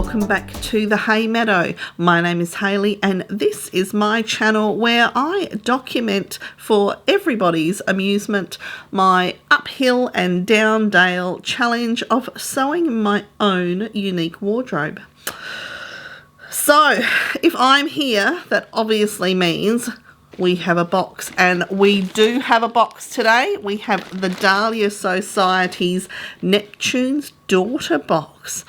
welcome back to the Haymeadow. My name is Hayley and this is my channel where I document for everybody's amusement my uphill and down dale challenge of sewing my own unique wardrobe. So if I'm here, that obviously means we have a box, and we do have a box today. We have the Dahlia Sewciety's Neptune's Daughter box.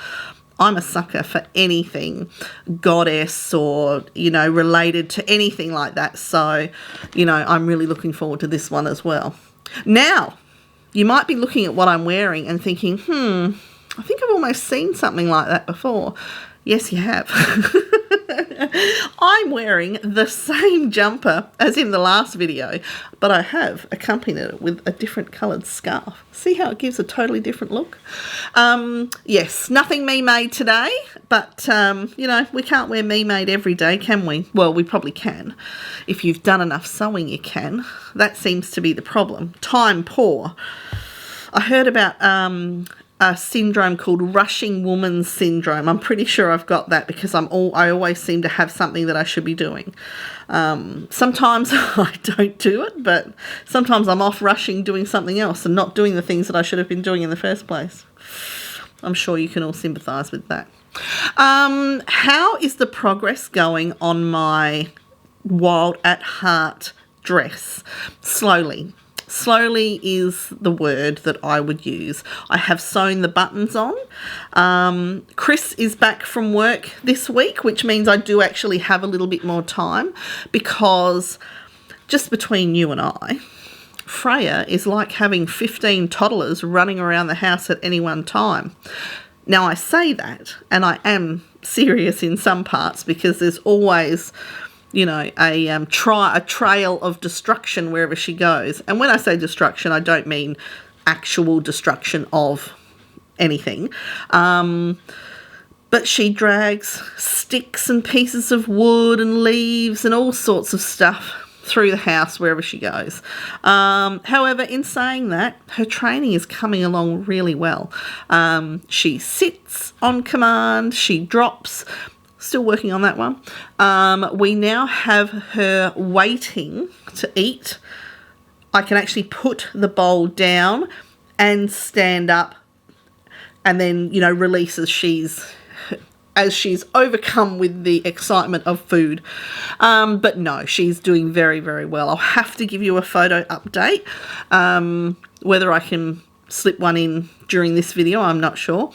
I'm a sucker for anything goddess or, related to anything like that. So, I'm really looking forward to this one as well. Now, you might be looking at what I'm wearing and thinking, I think I've almost seen something like that before. Yes, you have. I'm wearing the same jumper as in the last video, but I have accompanied it with a different coloured scarf. See how it gives a totally different look? Yes, nothing me-made today, but, we can't wear me-made every day, can we? Well, we probably can. If you've done enough sewing, you can. That seems to be the problem. Time poor. I heard about a syndrome called rushing woman syndrome. I'm pretty sure I've got that because I always seem to have something that I should be doing. Sometimes I don't do it, but sometimes I'm off rushing doing something else and not doing the things that I should have been doing in the first place. I'm sure you can all sympathise with that. How is the progress going on my Wild at Heart dress? Slowly. Slowly is the word that I would use. I have sewn the buttons on. Chris is back from work this week, which means I do actually have a little bit more time, because just between you and I, Freya is like having 15 toddlers running around the house at any one time. Now I say that, and I am serious in some parts, because there's always a trail of destruction wherever she goes. And when I say destruction, I don't mean actual destruction of anything. But she drags sticks and pieces of wood and leaves and all sorts of stuff through the house wherever she goes. However, in saying that, her training is coming along really well. She sits on command, she drops. Still working on that one. We now have her waiting to eat. I can actually put the bowl down and stand up, and then, release as she's overcome with the excitement of food. But no, she's doing very, very well. I'll have to give you a photo update. Whether I can slip one in during this video, I'm not sure.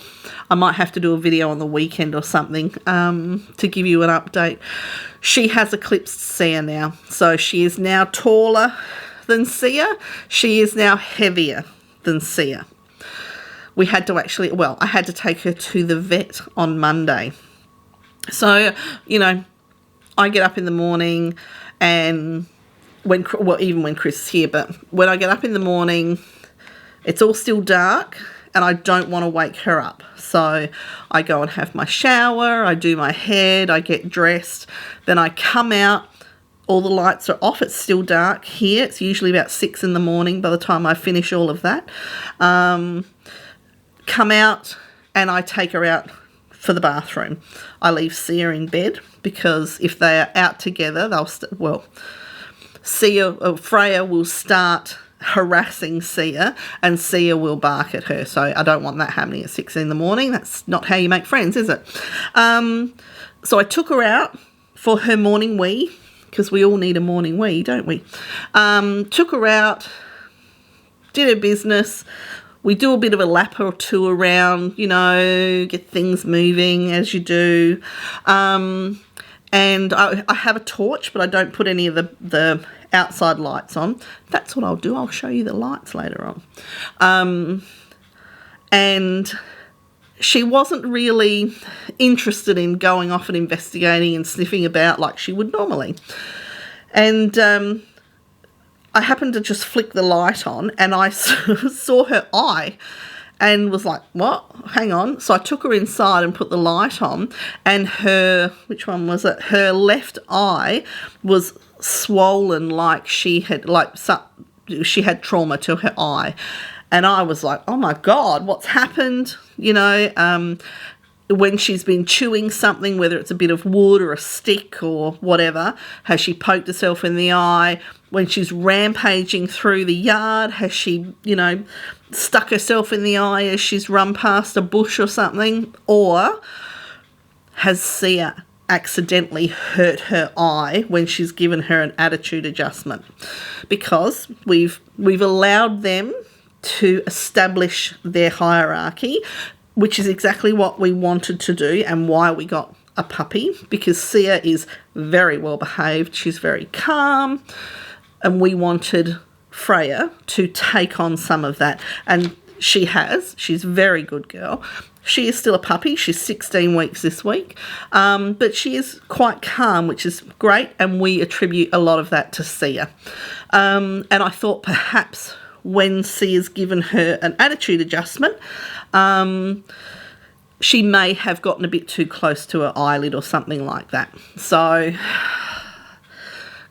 I might have to do a video on the weekend or something to give you an update. She has eclipsed Sia now, so she is now taller than Sia. She is now heavier than Sia. I had to take her to the vet on Monday. So, I get up in the morning, and even when Chris is here, but when I get up in the morning, it's all still dark and I don't want to wake her up. So I go and have my shower, I do my head, I get dressed, then I come out, all the lights are off, it's still dark here. It's usually about 6 in the morning by the time I finish all of that. Come out and I take her out for the bathroom. I leave Sia in bed, because if they are out together, Freya will start harassing Sia, and Sia will bark at her. So I don't want that happening at 6 in the morning. That's not how you make friends, is it? So I took her out for her morning wee, because we all need a morning wee, don't we? Took her out, did her business. We do a bit of a lap or two around, get things moving as you do. And I have a torch, but I don't put any of the outside lights on. That's what I'll do. I'll show you the lights later on. And she wasn't really interested in going off and investigating and sniffing about like she would normally. And I happened to just flick the light on, and I saw her eye and was like, what? Hang on. So I took her inside and put the light on, and which one was it? Her left eye was swollen, like she had trauma to her eye. And I was like, oh my God, what's happened? when she's been chewing something, whether it's a bit of wood or a stick or whatever, has she poked herself in the eye? When she's rampaging through the yard, has she, you know, stuck herself in the eye as she's run past a bush or something? Or has Sia accidentally hurt her eye when she's given her an attitude adjustment? Because we've allowed them to establish their hierarchy, which is exactly what we wanted to do and why we got a puppy, because Sia is very well behaved, she's very calm, and we wanted Freya to take on some of that, and she has. She's a very good girl. She is still a puppy. She's 16 weeks this week, but she is quite calm, which is great, and we attribute a lot of that to Sia. And I thought perhaps when Sia's given her an attitude adjustment, she may have gotten a bit too close to her eyelid or something like that. So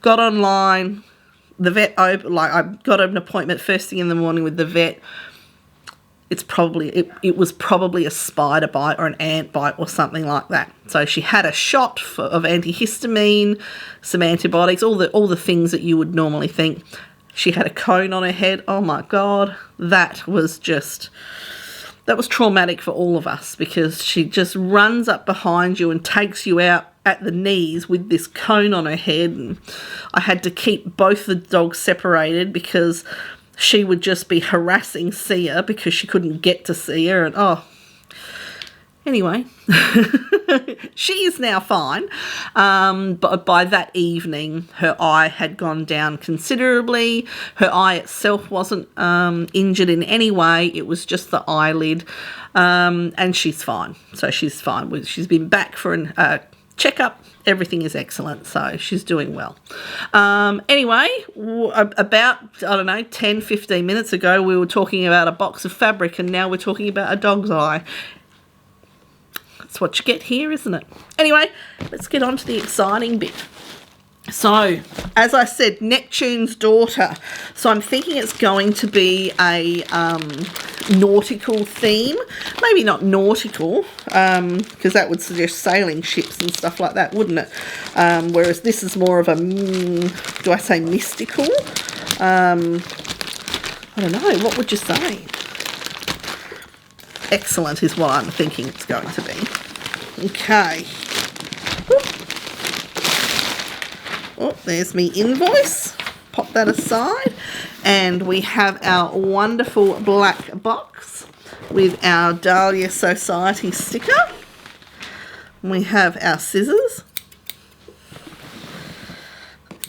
got online, the vet opened, like I got an appointment first thing in the morning with the vet. It was probably a spider bite or an ant bite or something like that. So she had a shot of antihistamine, some antibiotics, all the things that you would normally think. She had a cone on her head. Oh my God, that was traumatic for all of us, because she just runs up behind you and takes you out at the knees with this cone on her head. And I had to keep both the dogs separated because she would just be harassing Sia because she couldn't get to Sia. And anyway, she is now fine. But by that evening, her eye had gone down considerably. Her eye itself wasn't injured in any way. It was just the eyelid. And she's fine. So she's fine. She's been back for a checkup. Everything is excellent. So she's doing well. Anyway, about, 10, 15 minutes ago, we were talking about a box of fabric, and now we're talking about a dog's eye. That's what you get here, isn't it? Anyway, let's get on to the exciting bit. So, as I said, Neptune's daughter. So I'm thinking it's going to be a nautical theme. Maybe not nautical, because that would suggest sailing ships and stuff like that, wouldn't it? Whereas this is more of a, do I say mystical? I don't know. What would you say? Excellent is what I'm thinking it's going to be. Okay. Oh, there's me invoice. Pop that aside. And we have our wonderful black box with our Dahlia Sewciety sticker. We have our scissors.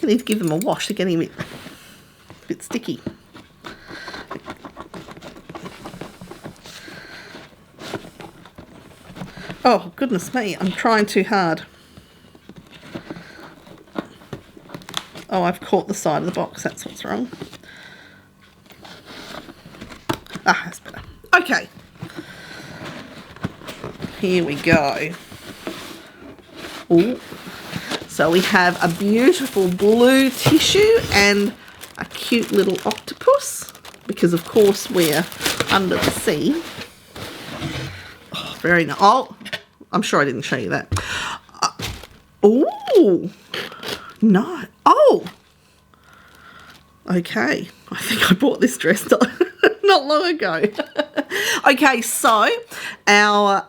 I need to give them a wash. They're getting a bit sticky. Oh, goodness me. I'm trying too hard. Oh, I've caught the side of the box. That's what's wrong. That's better. Okay. Here we go. Ooh. So we have a beautiful blue tissue and a cute little octopus, because of course we're under the sea. Oh, very nice. Oh, I'm sure I didn't show you that. Oh, no. Oh, okay. I think I bought this dress not long ago. Okay, so our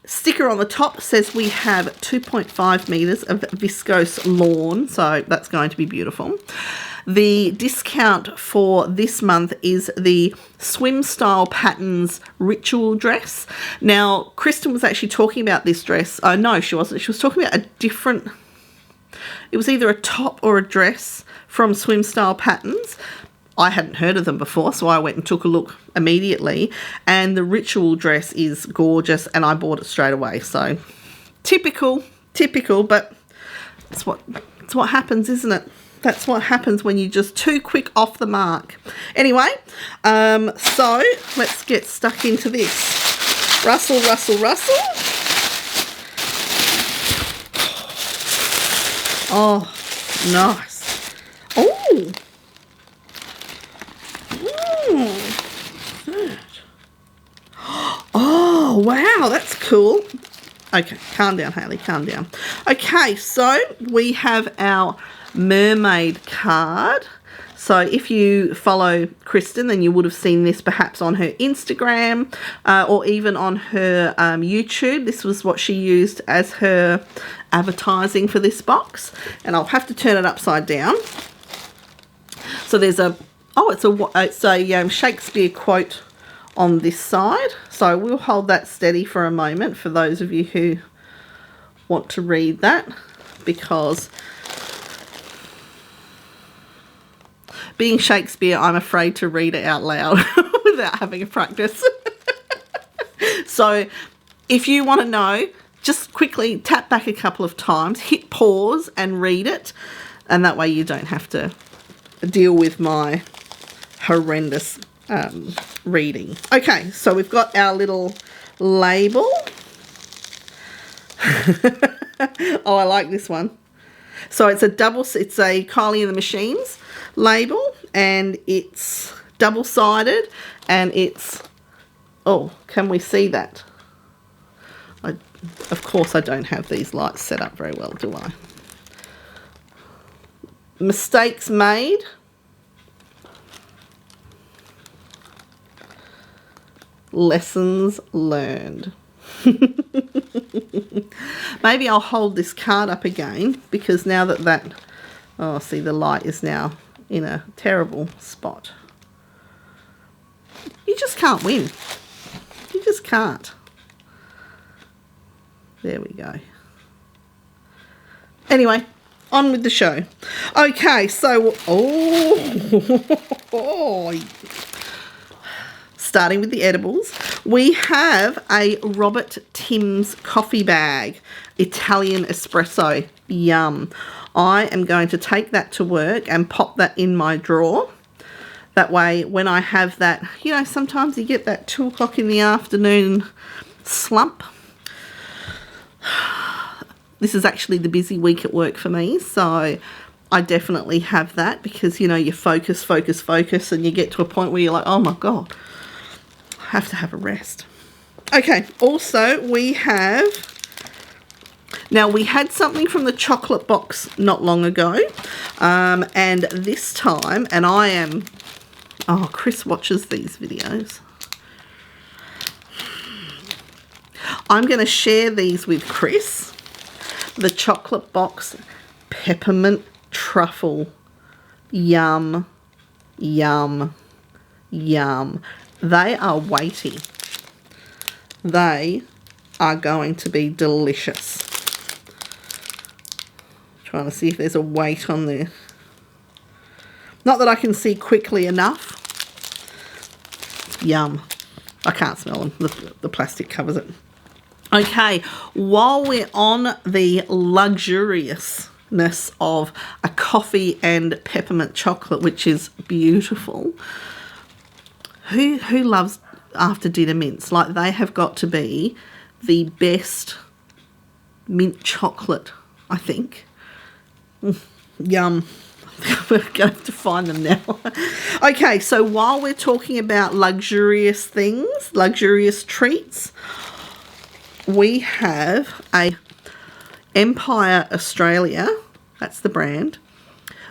sticker on the top says we have 2.5 metres of viscose lawn, so that's going to be beautiful. The discount for this month is the Swim Style Patterns Ritual dress. Now, Kristen was actually talking about this dress. Oh, no, she wasn't. She was talking about a different... It was either a top or a dress from Swim Style Patterns. I hadn't heard of them before, so I went and took a look immediately. And the ritual dress is gorgeous, and I bought it straight away. So typical, but it's what happens, isn't it? That's what happens when you're just too quick off the mark. Anyway, so let's get stuck into this. Rustle, rustle, rustle. Oh, nice. Oh. Oh, Oh, wow, that's cool. Okay, calm down, Hayley, calm down. Okay, so we have our mermaid card. So if you follow Kristen, then you would have seen this perhaps on her Instagram or even on her YouTube. This was what she used as her advertising for this box. And I'll have to turn it upside down. So there's it's a Shakespeare quote on this side. So we'll hold that steady for a moment for those of you who want to read that, because being Shakespeare, I'm afraid to read it out loud without having a practice. So if you want to know, just quickly tap back a couple of times, hit pause and read it. And that way you don't have to deal with my horrendous reading. Okay, so we've got our little label. Oh, I like this one. So it's a Kylie and the Machines label, and it's double-sided, and it's, oh, can we see that? Of course I don't have these lights set up very well, do I? Mistakes made. Lessons learned. Maybe I'll hold this card up again, because now that oh, see, the light is now in a terrible spot. You just can't win. You just can't. There we go. Anyway, on with the show. Okay, so starting with the edibles, we have a Robert Timms coffee bag, Italian espresso. Yum. I am going to take that to work and pop that in my drawer. That way, when I have that, you know, sometimes you get that 2 o'clock in the afternoon slump. This is actually the busy week at work for me, so I definitely have that, because, you know, you focus, and you get to a point where you're like, oh my God, I have to have a rest. Okay, also we have, now we had something from the chocolate box not long ago, and this time, and I am, oh, Chris watches these videos. I'm going to share these with Chris. The chocolate box peppermint truffle. Yum, yum, yum. They are weighty. They are going to be delicious. Trying to see if there's a weight on there. Not that I can see quickly enough. Yum. I can't smell them. The plastic covers it. Okay, while we're on the luxuriousness of a coffee and peppermint chocolate, which is beautiful, who loves after dinner mints? Like, they have got to be the best mint chocolate, I think. Yum. We're going to have to find them now. Okay, so while we're talking about luxurious things, luxurious treats, we have a Empire Australia, that's the brand,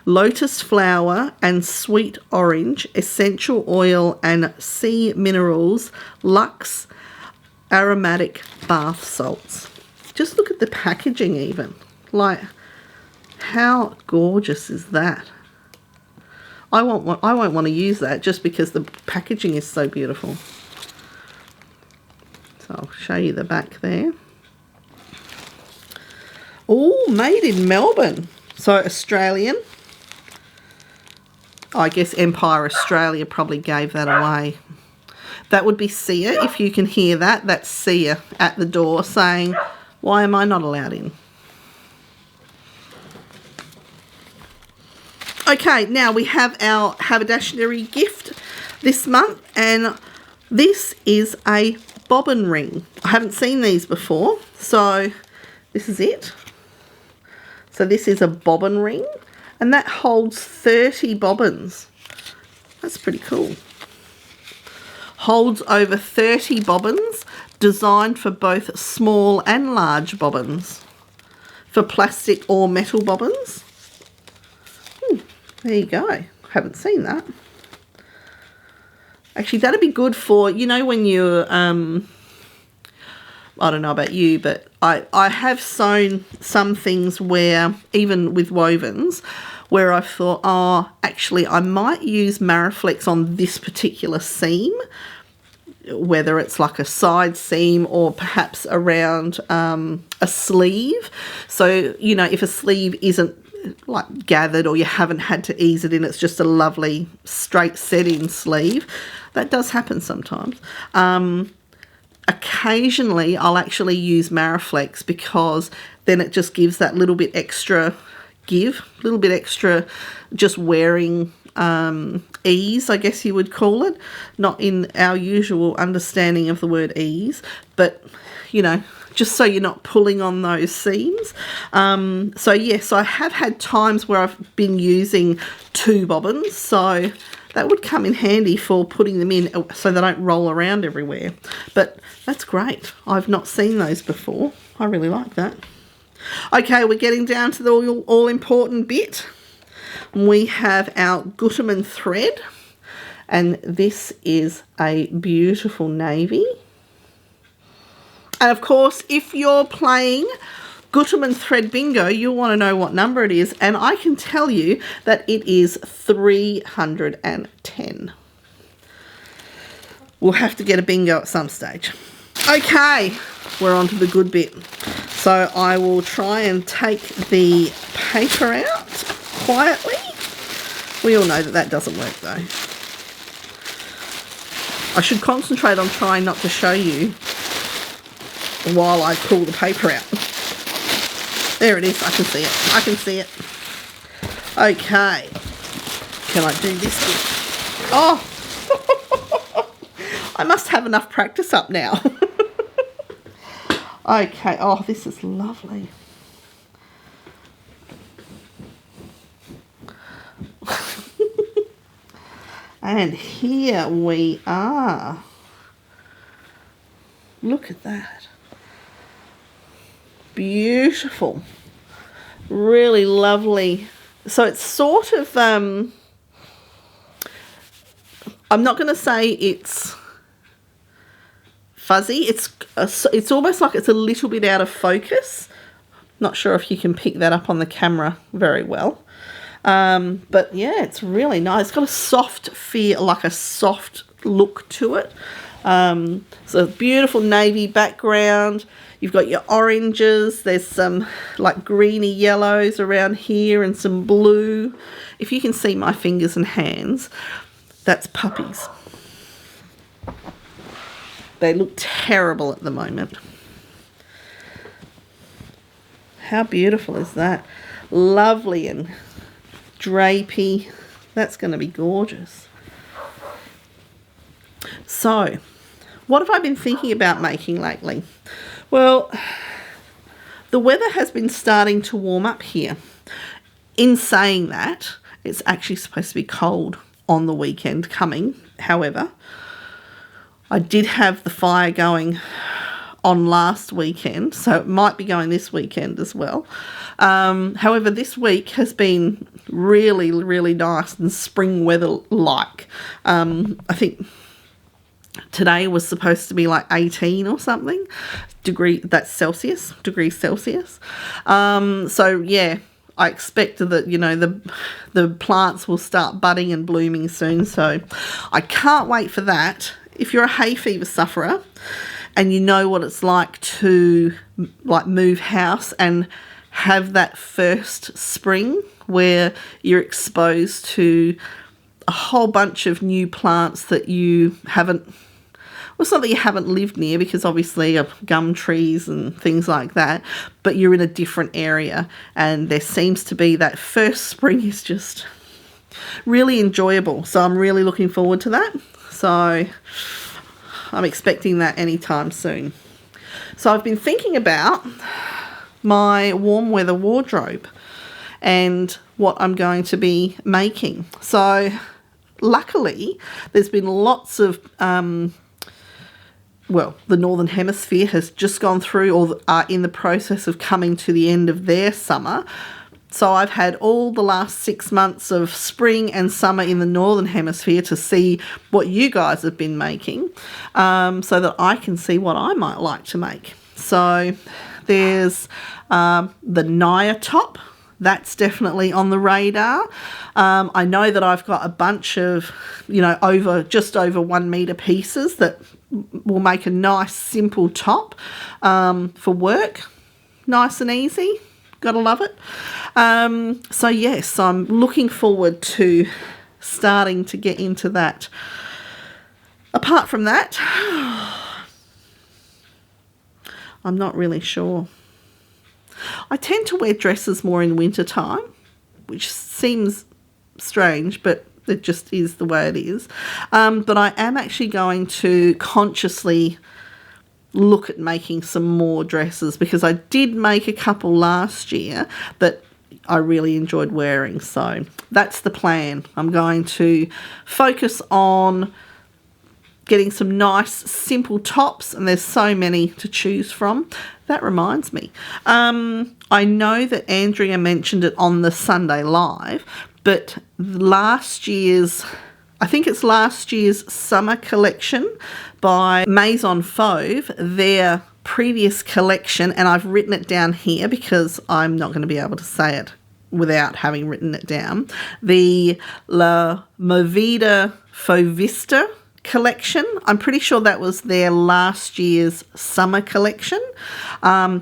lotus flower and sweet orange, essential oil and sea minerals, luxe aromatic bath salts. Just look at the packaging even. Like, how gorgeous is that? I won't want to use that just because the packaging is so beautiful. So I'll show you the back there. Oh, made in Melbourne. So Australian. I guess Empire Australia probably gave that away. That would be Sia, if you can hear that. That's Sia at the door saying, why am I not allowed in? Okay, now we have our haberdashery gift this month, and this is a bobbin ring. I haven't seen these before, so this is it. So this is a bobbin ring, and that holds 30 bobbins. That's pretty cool. Holds over 30 bobbins, designed for both small and large bobbins, for plastic or metal bobbins. There you go. Haven't seen that. Actually, that'd be good for, you know, when you're, I don't know about you, but I have sewn some things where, even with wovens, where I thought, oh, actually, I might use Mariflex on this particular seam, whether it's like a side seam or perhaps around a sleeve. So, you know, if a sleeve isn't like gathered or you haven't had to ease it in, it's just a lovely straight set-in sleeve. That does happen sometimes. Occasionally, I'll actually use Mariflex because then it just gives that little bit extra just wearing ease, I guess you would call it. Not in our usual understanding of the word ease, but, you know, just so you're not pulling on those seams. So, yes, I have had times where I've been using 2 bobbins, so that would come in handy for putting them in so they don't roll around everywhere. But that's great. I've not seen those before. I really like that. Okay, we're getting down to the all-important bit. We have our Gutermann thread, and this is a beautiful navy. And of course, if you're playing Gutermann thread bingo, you'll want to know what number it is, and I can tell you that it is 310. We'll have to get a bingo at some stage. Okay, we're on to the good bit. So I will try and take the paper out quietly. We all know that that doesn't work though. I should concentrate on trying not to show you while I pull the paper out. There it is. I can see it. I can see it. Okay. Can I do this bit? Oh! I must have enough practice up now. Okay. Oh, this is lovely. And here we are. Look at that. Beautiful. Really lovely. So it's sort of, I'm not going to say it's fuzzy. It's almost like it's a little bit out of focus. Not sure if you can pick that up on the camera very well. But yeah, it's really nice. It's got a soft feel, like a soft look to it. So beautiful navy background. You've got your oranges. There's some like greeny yellows around here and some blue. If you can see my fingers and hands, that's puppies. They look terrible at the moment. How beautiful is that? Lovely and drapey. That's going to be gorgeous. So, what have I been thinking about making lately? Well, the weather has been starting to warm up here. In saying that, it's actually supposed to be cold on the weekend coming. However, I did have the fire going on last weekend, so it might be going this weekend as well. However, this week has been really, really nice and spring weather-like. I think today was supposed to be like 18 or something degrees Celsius. So yeah, I expect that, you know, the plants will start budding and blooming soon. So I can't wait for that. If you're a hay fever sufferer and you know what it's like to like move house and have that first spring where you're exposed to a whole bunch of new plants that you haven't, well, it's not that you haven't lived near, because obviously of gum trees and things like that, but you're in a different area, and there seems to be that first spring is just really enjoyable. So I'm really looking forward to that. So I'm expecting that anytime soon. So I've been thinking about my warm weather wardrobe and what I'm going to be making. So luckily there's been lots of well, the Northern Hemisphere has just gone through or are in the process of coming to the end of their summer. So I've had all the last 6 months of spring and summer in the Northern Hemisphere to see what you guys have been making, so that I can see what I might like to make. So there's the Naya top. That's definitely on the radar. I know that I've got a bunch of, just over 1 metre pieces that will make a nice simple top for work. Nice and easy. Gotta love it. So yes, I'm looking forward to starting to get into that. Apart from that, I'm not really sure. I tend to wear dresses more in winter time, which seems strange, but it just is the way it is. But I am actually going to consciously look at making some more dresses, because I did make a couple last year that I really enjoyed wearing. So that's the plan. I'm going to focus on getting some nice simple tops, and there's so many to choose from. That reminds me, I know that Andrea mentioned it on the Sunday Live, but last year's summer collection by Maison Fauve, their previous collection, and I've written it down here because I'm not going to be able to say it without having written it down, the La Movida Fauvista collection. I'm pretty sure that was their last year's summer collection,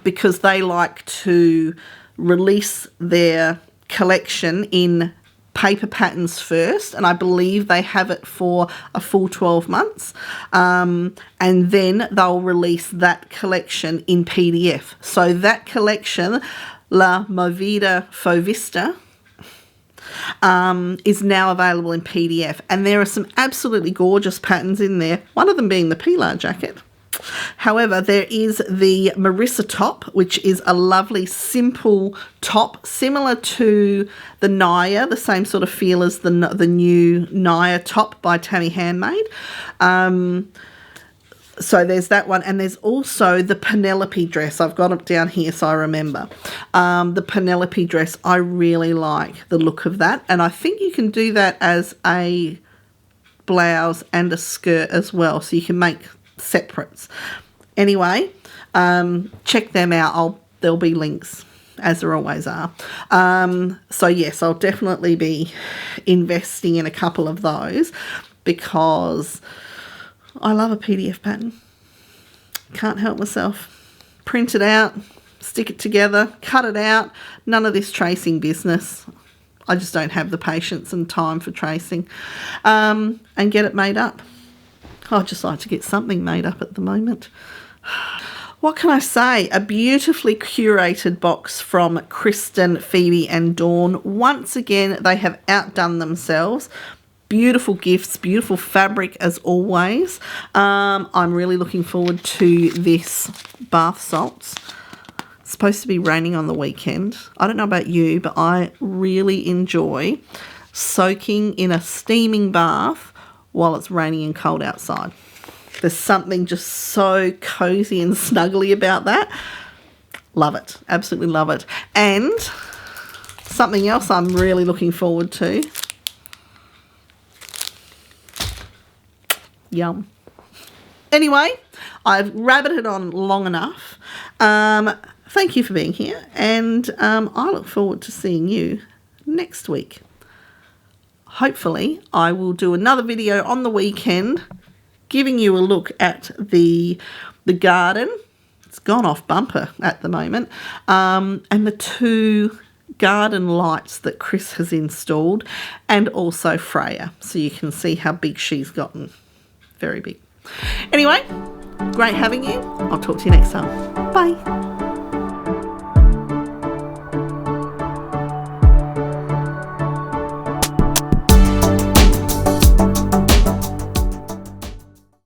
because they like to release their collection in paper patterns first, and I believe they have it for a full 12 months, and then they'll release that collection in PDF. So that collection, La Movida Fauvista, is now available in PDF, and there are some absolutely gorgeous patterns in there, one of them being the Pilar jacket. However, there is the Marissa top, which is a lovely simple top, similar to the Naya, the same sort of feel as the new Naya top by Tammy Handmade. So there's that one, and there's also the Penelope dress. I've got it down here so I remember. The Penelope dress, I really like the look of that, and I think you can do that as a blouse and a skirt as well, so you can make separates. Anyway, check them out. There'll be links, as there always are. So yes, I'll definitely be investing in a couple of those, because I love a PDF pattern. Can't help myself. Print it out, stick it together, cut it out. None of this tracing business. I just don't have the patience and time for tracing, and get it made up. I'd just like to get something made up at the moment. What can I say? A beautifully curated box from Kristen, Phoebe and Dawn. Once again, they have outdone themselves. Beautiful gifts, beautiful fabric as always. I'm really looking forward to this bath salts. It's supposed to be raining on the weekend. I don't know about you, but I really enjoy soaking in a steaming bath while it's raining and cold outside. There's something just so cozy and snuggly about that. Love it. Absolutely love it. And something else I'm really looking forward to. Yum. Anyway, I've rabbited on long enough. Thank you for being here, and I look forward to seeing you next week. Hopefully, I will do another video on the weekend giving you a look at the garden. It's gone off bumper at the moment. And the 2 garden lights that Chris has installed, and also Freya. So you can see how big she's gotten. Very big. Anyway, great having you. I'll talk to you next time. Bye.